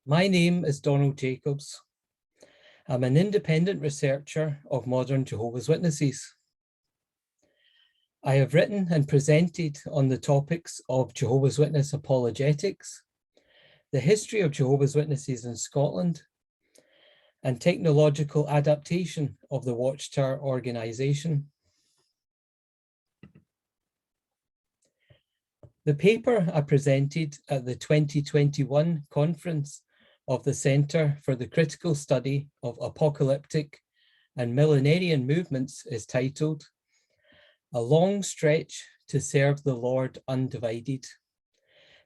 My name is Donald Jacobs. I'm an independent researcher of modern Jehovah's Witnesses. I have written and presented on the topics of Jehovah's Witness apologetics, the history of Jehovah's Witnesses in Scotland, and technological adaptation of the Watchtower organisation. The paper I presented at the 2021 conference of the Centre for the Critical Study of Apocalyptic and Millenarian Movements is titled A Long Stretch to Serve the Lord Undivided,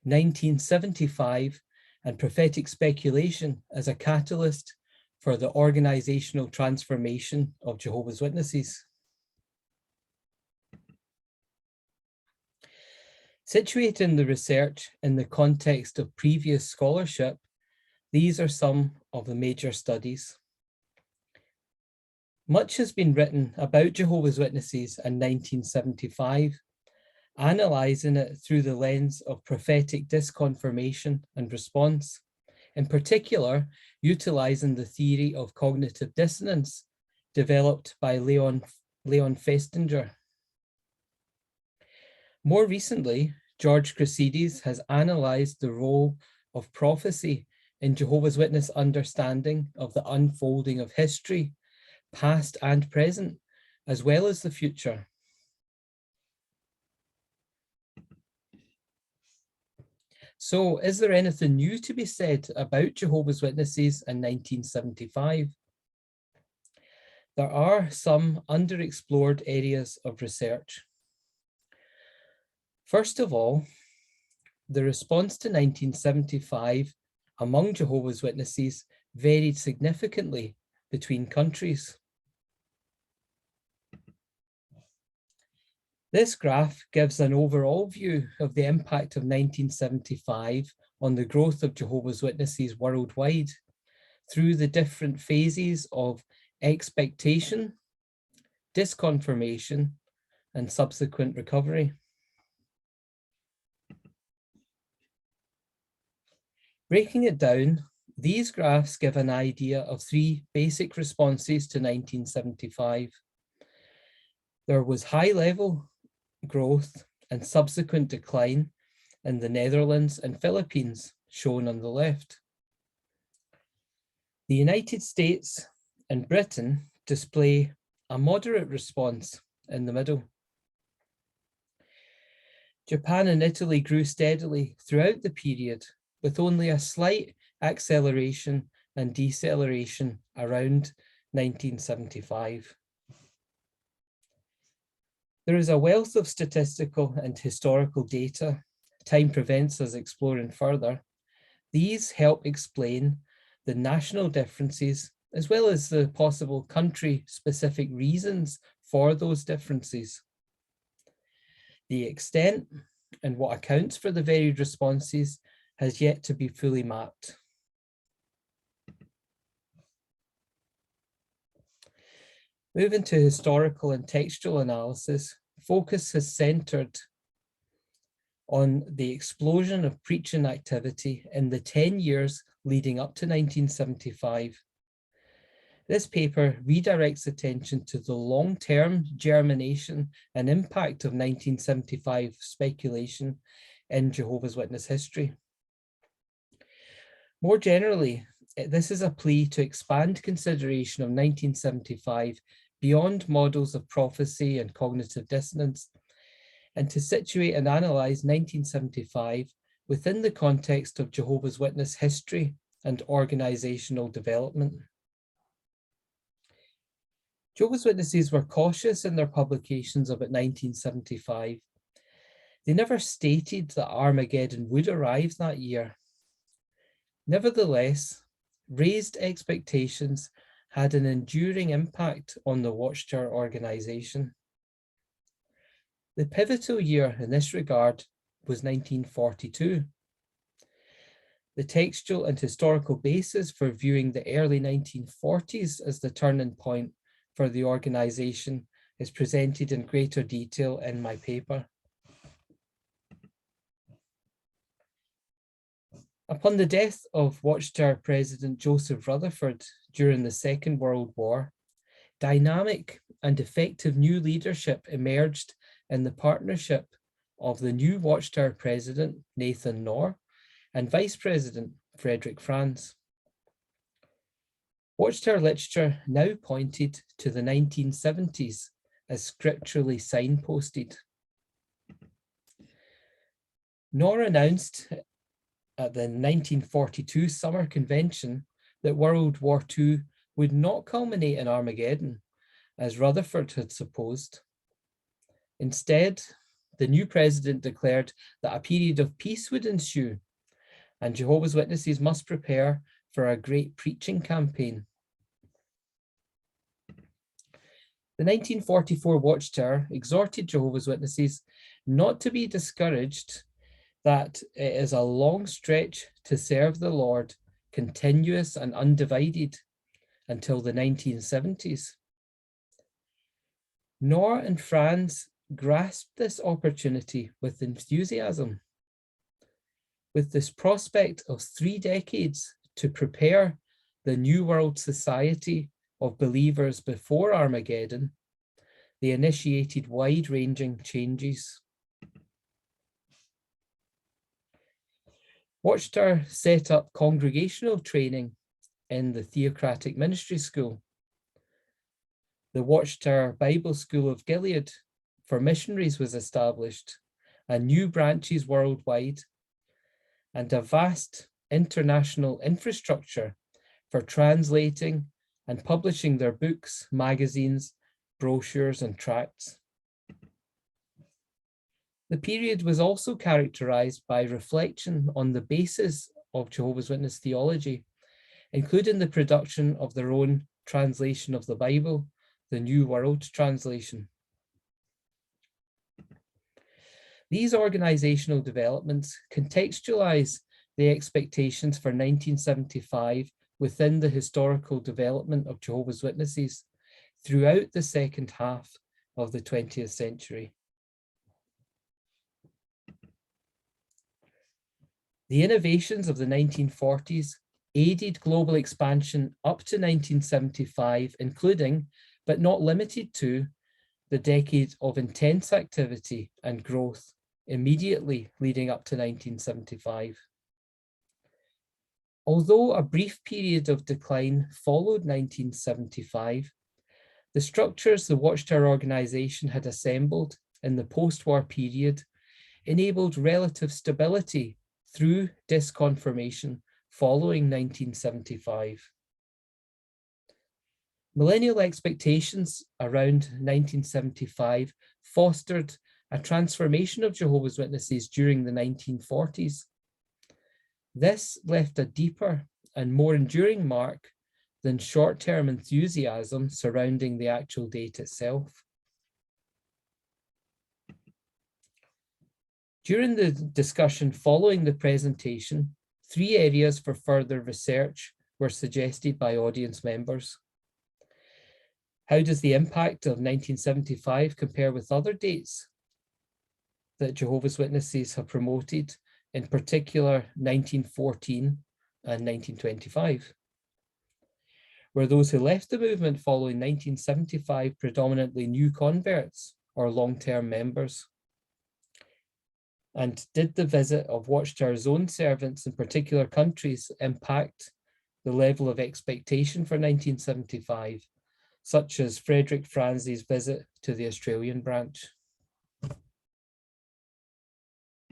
1975 and Prophetic Speculation as a Catalyst for the Organisational Transformation of Jehovah's Witnesses. Situating the research in the context of previous scholarship, these are some of the major studies. Much has been written about Jehovah's Witnesses in 1975, analysing it through the lens of prophetic disconfirmation and response, in particular, utilising the theory of cognitive dissonance developed by Leon Festinger. More recently, George Chryssidis has analysed the role of prophecy in Jehovah's Witness understanding of the unfolding of history, past and present, as well as the future. So, is there anything new to be said about Jehovah's Witnesses in 1975? There are some underexplored areas of research. First of all, the response to 1975 among Jehovah's Witnesses varied significantly between countries. This graph gives an overall view of the impact of 1975 on the growth of Jehovah's Witnesses worldwide through the different phases of expectation, disconfirmation, and subsequent recovery. Breaking it down, these graphs give an idea of three basic responses to 1975. There was high-level growth and subsequent decline in the Netherlands and Philippines, shown on the left. The United States and Britain display a moderate response in the middle. Japan and Italy grew steadily throughout the period, with only a slight acceleration and deceleration around 1975. There is a wealth of statistical and historical data. Time prevents us exploring further. These help explain the national differences as well as the possible country-specific reasons for those differences. The extent and what accounts for the varied responses has yet to be fully mapped. Moving to historical and textual analysis, focus has centered on the explosion of preaching activity in the 10 years leading up to 1975. This paper redirects attention to the long-term germination and impact of 1975 speculation in Jehovah's Witness history. More generally, this is a plea to expand consideration of 1975 beyond models of prophecy and cognitive dissonance, and to situate and analyse 1975 within the context of Jehovah's Witness history and organisational development. Jehovah's Witnesses were cautious in their publications about 1975. They never stated that Armageddon would arrive that year. Nevertheless, raised expectations had an enduring impact on the Watchtower organisation. The pivotal year in this regard was 1942. The textual and historical basis for viewing the early 1940s as the turning point for the organisation is presented in greater detail in my paper. Upon the death of Watchtower President Joseph Rutherford during the Second World War, dynamic and effective new leadership emerged in the partnership of the new Watchtower President, Nathan Knorr, and Vice President, Frederick Franz. Watchtower literature now pointed to the 1970s as scripturally signposted. Knorr announced at the 1942 Summer Convention that World War II would not culminate in Armageddon, as Rutherford had supposed. Instead, the new president declared that a period of peace would ensue, and Jehovah's Witnesses must prepare for a great preaching campaign. The 1944 Watchtower exhorted Jehovah's Witnesses not to be discouraged, that it is a long stretch to serve the Lord, continuous and undivided, until the 1970s. Knorr and Franz grasped this opportunity with enthusiasm. With this prospect of 3 decades to prepare the New World Society of believers before Armageddon, they initiated wide-ranging changes. Watchtower set up congregational training in the Theocratic Ministry School. The Watchtower Bible School of Gilead for missionaries was established, and new branches worldwide, and a vast international infrastructure for translating and publishing their books, magazines, brochures, and tracts. The period was also characterized by reflection on the basis of Jehovah's Witness theology, including the production of their own translation of the Bible, the New World Translation. These organizational developments contextualize the expectations for 1975 within the historical development of Jehovah's Witnesses throughout the second half of the 20th century. The innovations of the 1940s aided global expansion up to 1975, including, but not limited to, the decade of intense activity and growth immediately leading up to 1975. Although a brief period of decline followed 1975, the structures the Watchtower organization had assembled in the post-war period enabled relative stability through disconfirmation following 1975. Millennial expectations around 1975 fostered a transformation of Jehovah's Witnesses during the 1940s. This left a deeper and more enduring mark than short-term enthusiasm surrounding the actual date itself. During the discussion following the presentation, 3 areas for further research were suggested by audience members. How does the impact of 1975 compare with other dates that Jehovah's Witnesses have promoted, in particular 1914 and 1925? Were those who left the movement following 1975 predominantly new converts or long-term members? And did the visit of Watchtower's own servants in particular countries impact the level of expectation for 1975, such as Frederick Franz's visit to the Australian branch?